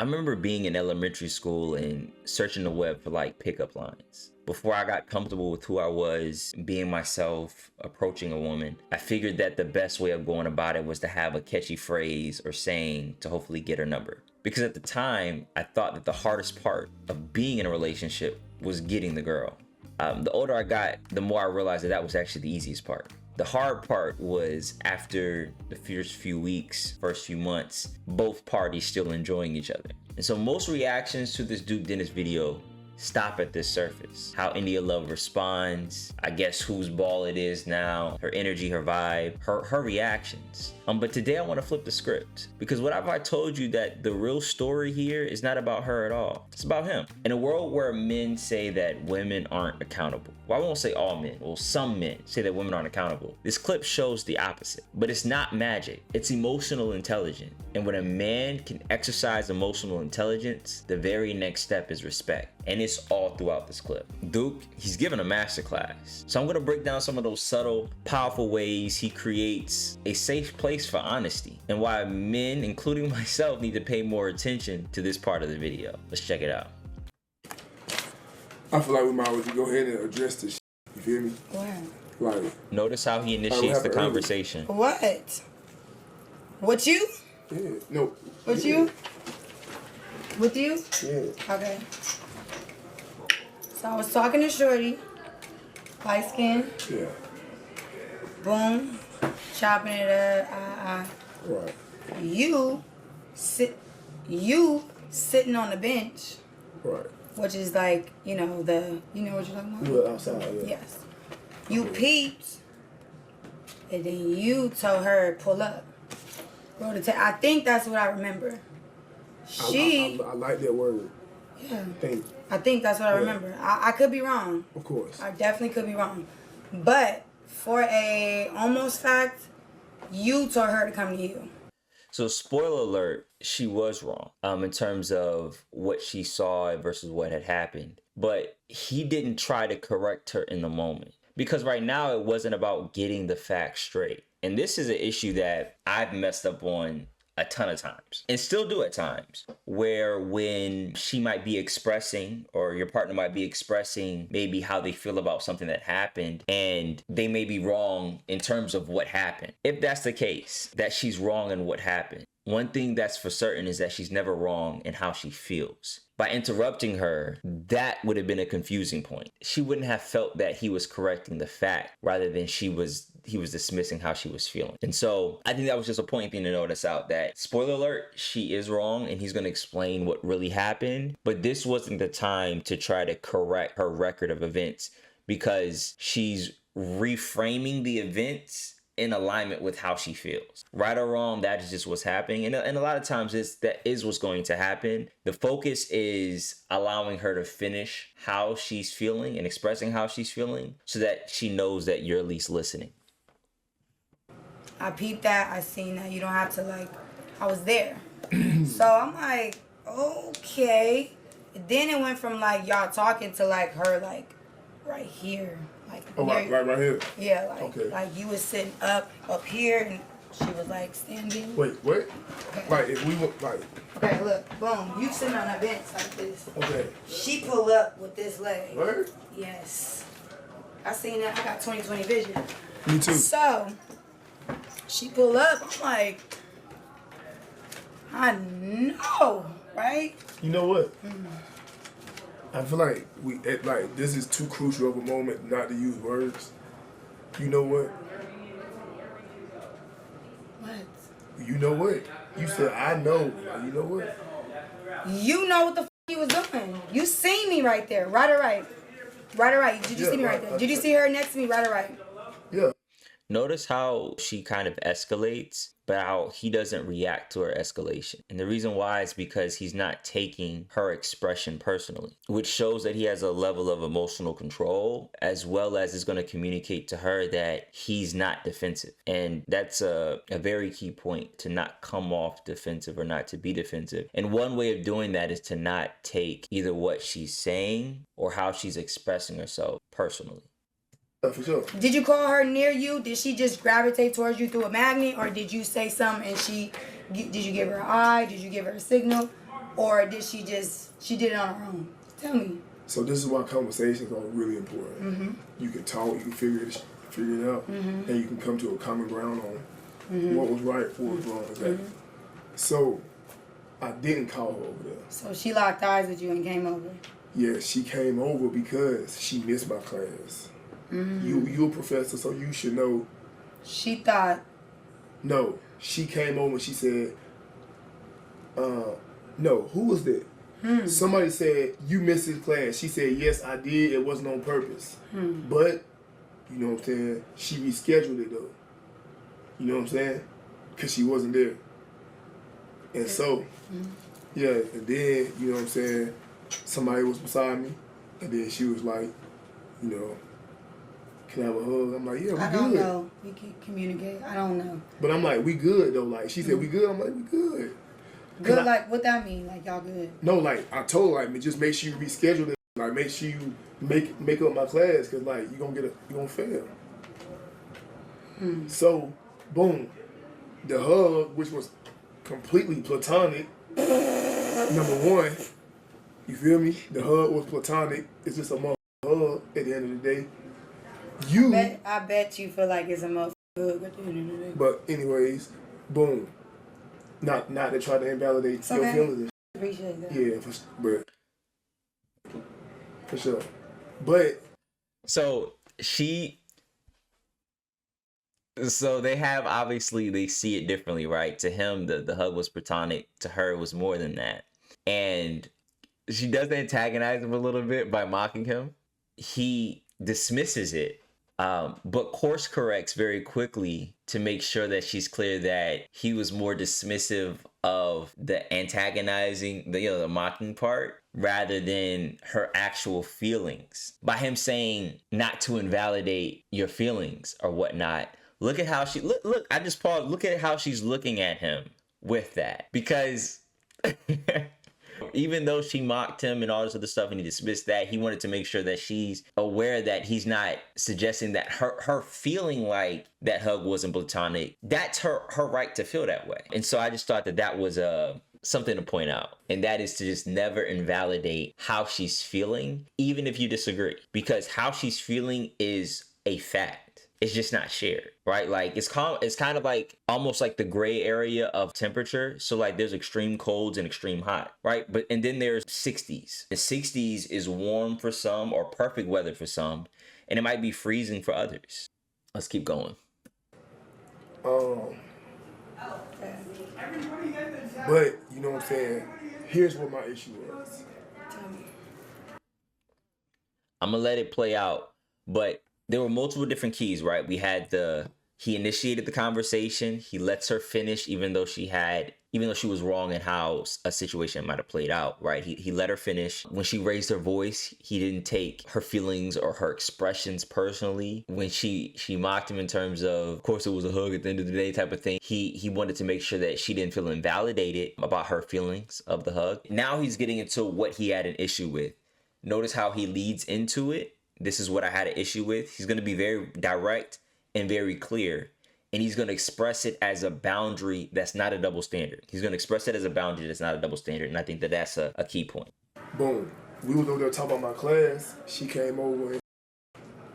I remember being in elementary school and searching the web for like pickup lines. Before I got comfortable with who I was, being myself, approaching a woman, I figured that the best way of going about it was to have a catchy phrase or saying to hopefully get her number. Because at the time, I thought that the hardest part of being in a relationship was getting the girl. The older I got, the more I realized that that was actually the easiest part. The hard part was after the first few weeks, first few months, both parties still enjoying each other. And so most reactions to this Duke Dennis video stop at this surface. How India Love responds, I guess whose ball it is now, her energy, her vibe, her reactions. But today I want to flip the script, because what have I told you that the real story here is not about her at all. It's about him. In a world where men say that women aren't accountable, well, I won't say all men, well, some men say that women aren't accountable. This clip shows the opposite, but it's not magic. It's emotional intelligence. And when a man can exercise emotional intelligence, the very next step is respect. And it's all throughout this clip. Duke, he's giving a masterclass. So I'm gonna break down some of those subtle, powerful ways he creates a safe place for honesty, and why men, including myself, need to pay more attention to this part of the video. Let's check it out. I feel like we might as well go ahead and address this. You feel me? What? Like, notice how he initiates the conversation. What? What you? Yeah. No. What yeah. you? With you? Yeah. Okay. So I was talking to Shorty, light skin. Yeah. Boom, chopping it up. Right. You sitting on the bench. Right. Which is like, you know what you're talking about? Well, outside, yeah. Yes. You peeped, and then you told her pull up. I think that's what I remember. I like that word. Yeah. Think. I think that's what I remember. I could be wrong. Of course. I definitely could be wrong. But for a almost fact, you told her to come to you. So spoiler alert, she was wrong in terms of what she saw versus what had happened. But he didn't try to correct her in the moment. Because right now it wasn't about getting the facts straight. And this is an issue that I've messed up on a ton of times and still do at times, where when she might be expressing, or your partner might be expressing maybe how they feel about something that happened, and they may be wrong in terms of what happened. If that's the case, that she's wrong in what happened, one thing that's for certain is that she's never wrong in how she feels. By interrupting her, that would have been a confusing point. She wouldn't have felt that he was correcting the fact, rather than he was dismissing how she was feeling. And so I think that was just a point thing to notice out, that spoiler alert, she is wrong, and he's going to explain what really happened. But this wasn't the time to try to correct her record of events, because she's reframing the events in alignment with how she feels. Right or wrong, that is just what's happening. And a lot of times that is what's going to happen. The focus is allowing her to finish how she's feeling and expressing how she's feeling, so that she knows that you're at least listening. I peeped that. I seen that. You don't have to I was there. So I'm like, okay. Then it went from y'all talking to her right here. Right here. Yeah, okay. You was sitting up here, and she was standing. Wait, what? Okay. If we were Okay, look, boom. You sitting on a bench like this. Okay. She pull up with this leg. What? Yes. I seen that. I got 20/20 vision. Me too. So she pull up. I'm like, I know, right? You know what? Mm-hmm. I feel like this is too crucial of a moment not to use words. You know what? What? You know what? You said I know. You know what? You know what the you was doing. You seen me right there. Right or right? Right or right? Did you see me right there? Did you see her next to me? Right or right? Yeah. Notice how she kind of escalates, but how he doesn't react to her escalation. And the reason why is because he's not taking her expression personally, which shows that he has a level of emotional control, as well as is going to communicate to her that he's not defensive. And that's a very key point, to not come off defensive or not to be defensive. And one way of doing that is to not take either what she's saying or how she's expressing herself personally. For sure. Did you call her near you? Did she just gravitate towards you through a magnet, or did you say something and did you give her an eye? Did you give her a signal? or did she did it on her own? Tell me. So this is why conversations are really important. Mm-hmm. You can talk, you can figure it out, Mm-hmm. and you can come to a common ground on Mm-hmm. what was right, what was wrong. Exactly. Mm-hmm. So I didn't call her over there. So she locked eyes with you and came over. Yeah, she came over because she missed my class. You're a professor, so you should know. She thought. No, she came over and she said, no, who was that? Somebody said, you missed his class. She said, yes, I did. It wasn't on purpose. But, you know what I'm saying, she rescheduled it though. You know what I'm saying? Because she wasn't there. And so, yeah, and then, you know what I'm saying, somebody was beside me. And then she was like, you know, can I have a hug? I'm like, yeah, we I good. don't know. We can communicate. I don't know. But I'm like, we good though. Like, she said, we good. I'm like, we good. Good, like, what that mean? Like, y'all good? No, like, I told her, like, just make sure you reschedule it. Like, make sure you make up my class, because, like, you're going to fail. So, boom. The hug, which was completely platonic, number one, you feel me? The hug was platonic. It's just a motherfucking hug at the end of the day. I bet you feel like it's a motherfucker at the end of the day. But anyways, boom. Not to try to invalidate It's your okay. feelings. And Appreciate that. yeah, for sure. But So they have, obviously they see it differently, right? To him, the hug was platonic. To her, it was more than that. And she does antagonize him a little bit by mocking him. He dismisses it, but course corrects very quickly to make sure that she's clear that he was more dismissive of the antagonizing, the mocking part, rather than her actual feelings. By him saying not to invalidate your feelings or whatnot. Look at how she look. I just paused. Look at how she's looking at him with that, because even though she mocked him and all this other stuff and he dismissed that, he wanted to make sure that she's aware that he's not suggesting that her feeling like that hug wasn't platonic. That's her right to feel that way. And so I just thought that was something to point out, and that is to just never invalidate how she's feeling, even if you disagree, because how she's feeling is a fact. It's just not shared, right? Like it's kind of like almost like the gray area of temperature. So like there's extreme colds and extreme hot, right? And then there's 60s. The 60s is warm for some or perfect weather for some, and it might be freezing for others. Let's keep going. but you know what I'm saying? Here's what my issue was. I'm gonna let it play out, but there were multiple different keys, right? We had he initiated the conversation. He lets her finish, even though she was wrong in how a situation might have played out, right? He let her finish. When she raised her voice, he didn't take her feelings or her expressions personally. When she mocked him in terms of course, it was a hug at the end of the day type of thing, he wanted to make sure that she didn't feel invalidated about her feelings of the hug. Now he's getting into what he had an issue with. Notice how he leads into it. This is what I had an issue with. He's going to be very direct and very clear. And he's going to express it as a boundary that's not a double standard. He's going to express it as a boundary that's not a double standard. And I think that's a key point. Boom. We was over there talking about my class. She came over and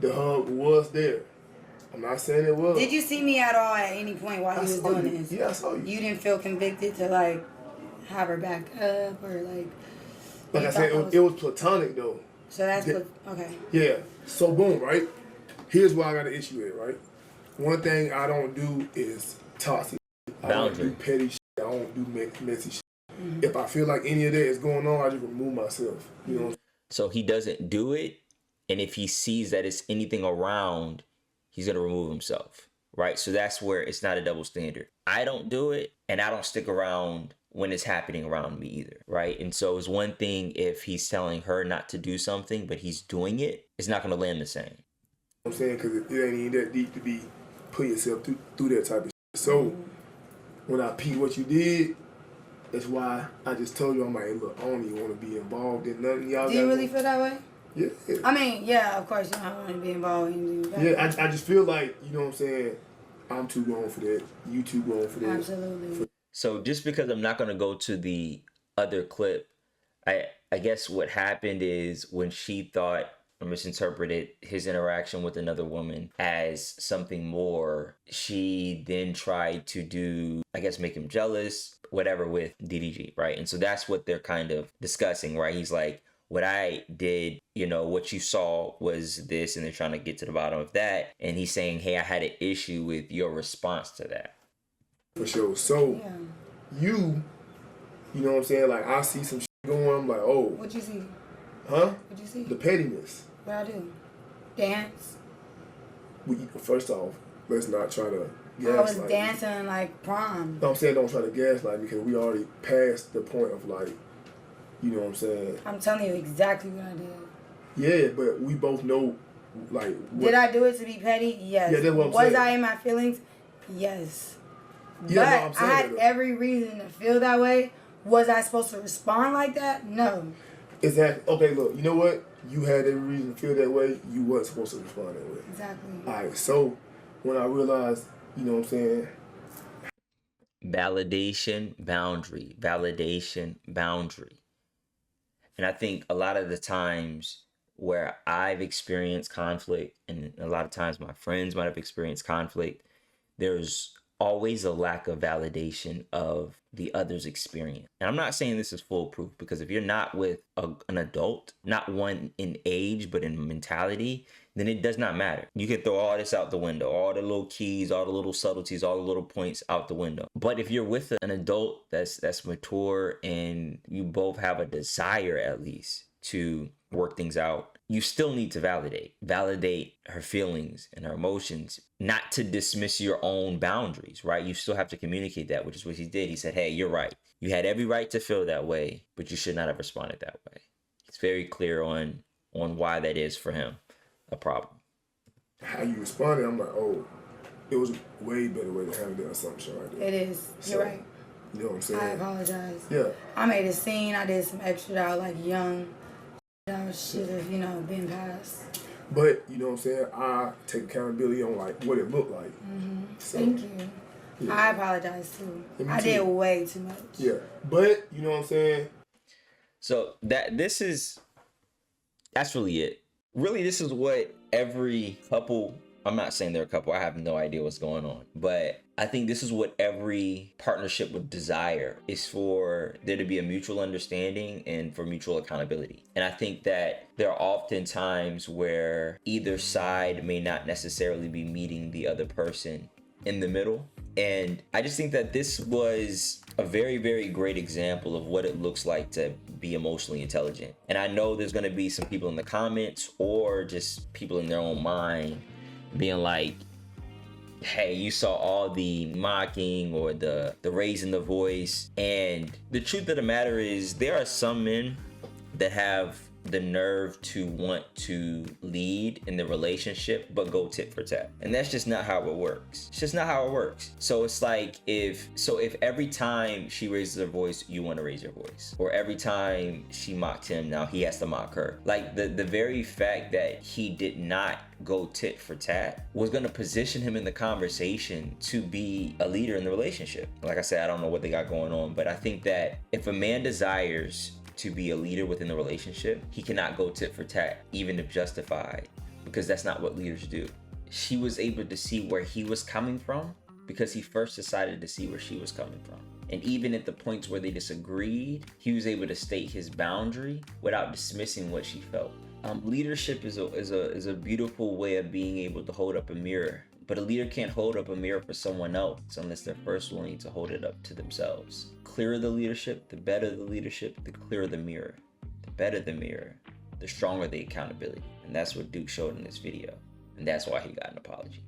the hug was there. I'm not saying it was. Did you see me at all at any point while he was doing this? Yeah, I saw you. You didn't feel convicted to like have her back up or like? Like I said, it was platonic though. So that's okay. Yeah. So boom, right? Here's why I got an issue with it, right? One thing I don't do is toxic. I don't do petty shit. I don't do messy shit. Mm-hmm. If I feel like any of that is going on, I just remove myself. You know? So he doesn't do it, and if he sees that it's anything around, he's gonna remove himself, right? So that's where it's not a double standard. I don't do it, and I don't stick around when it's happening around me either, right? And so it's one thing if he's telling her not to do something, but he's doing it, it's not gonna land the same. I'm saying, because it ain't even that deep to be put yourself through that type of shit. So when I peep what you did, that's why I just told you, I'm like, hey, look, I don't even want to be involved in nothing y'all. Do you really feel that way? Yeah. I mean, yeah, of course, you don't want to be involved in anything. Yeah, I just feel like, you know what I'm saying, I'm too grown for that. You too grown for that. Absolutely. So just because I'm not going to go to the other clip, I guess what happened is when she thought or misinterpreted his interaction with another woman as something more, she then tried to do, I guess, make him jealous, whatever, with DDG, right? And so that's what they're kind of discussing, right? He's like, what I did, you know, what you saw was this, and they're trying to get to the bottom of that. And he's saying, hey, I had an issue with your response to that. For sure. So, you know what I'm saying? Like, I see some shit going, I'm like, oh. What'd you see? Huh? What'd you see? The pettiness. What I do? Dance? First off, let's not try to gaslight. I was dancing like prom. No, I'm saying don't try to gaslight because we already passed the point of like, you know what I'm saying? I'm telling you exactly what I did. Yeah, but we both know, like. What, did I do it to be petty? Yes. Yeah, that's what I'm saying. Was I in my feelings? Yes. Yeah, but I had every reason to feel that way. Was I supposed to respond like that? No. Exactly. Okay, look, you know what? You had every reason to feel that way. You weren't supposed to respond that way. Exactly. All right, so when I realized, you know what I'm saying? Validation, boundary. Validation, boundary. And I think a lot of the times where I've experienced conflict, and a lot of times my friends might have experienced conflict, there's always a lack of validation of the other's experience. And I'm not saying this is foolproof, because if you're not with an adult, not one in age, but in mentality, then it does not matter. You can throw all this out the window, all the little keys, all the little subtleties, all the little points out the window. But if you're with an adult that's mature and you both have a desire at least to work things out, you still need to validate her feelings and her emotions, not to dismiss your own boundaries, right? You still have to communicate that, which is what he did. He said, hey, you're right. You had every right to feel that way, but you should not have responded that way. It's very clear on why that is for him a problem. How you responded, I'm like, oh, it was a way better way to handle the assumption right there. It is. You're right. You know what I'm saying? I apologize. Yeah. I made a scene. I did some extra that I was like young. That should have, been passed. But, you know what I'm saying? I take accountability on, like, what it looked like. Mm-hmm. So, thank you. Yeah. I apologize, too. I did way too much. Yeah. But, you know what I'm saying? So, that's really it. Really, this is what every couple, I'm not saying they're a couple, I have no idea what's going on, but I think this is what every partnership would desire, is for there to be a mutual understanding and for mutual accountability. And I think that there are often times where either side may not necessarily be meeting the other person in the middle. And I just think that this was a very, very great example of what it looks like to be emotionally intelligent. And I know there's going to be some people in the comments or just people in their own mind being like, hey, you saw all the mocking or the raising the voice. And the truth of the matter is, there are some men that have the nerve to want to lead in the relationship but go tit for tat, and that's just not how it works. It's just not how it works. So it's like, if every time she raises her voice, you want to raise your voice, or every time she mocked him, now he has to mock her. Like, the very fact that he did not go tit for tat was going to position him in the conversation to be a leader in the relationship. Like I said, I don't know what they got going on, but I think that if a man desires to be a leader within the relationship, he cannot go tit for tat, even if justified, because that's not what leaders do. She was able to see where he was coming from because he first decided to see where she was coming from. And even at the points where they disagreed, he was able to state his boundary without dismissing what she felt. Leadership is a beautiful way of being able to hold up a mirror, but a leader can't hold up a mirror for someone else unless they're first willing to hold it up to themselves. Clearer the leadership, the better the leadership, the clearer the mirror. The better the mirror, the stronger the accountability. And that's what Duke showed in this video. And that's why he got an apology.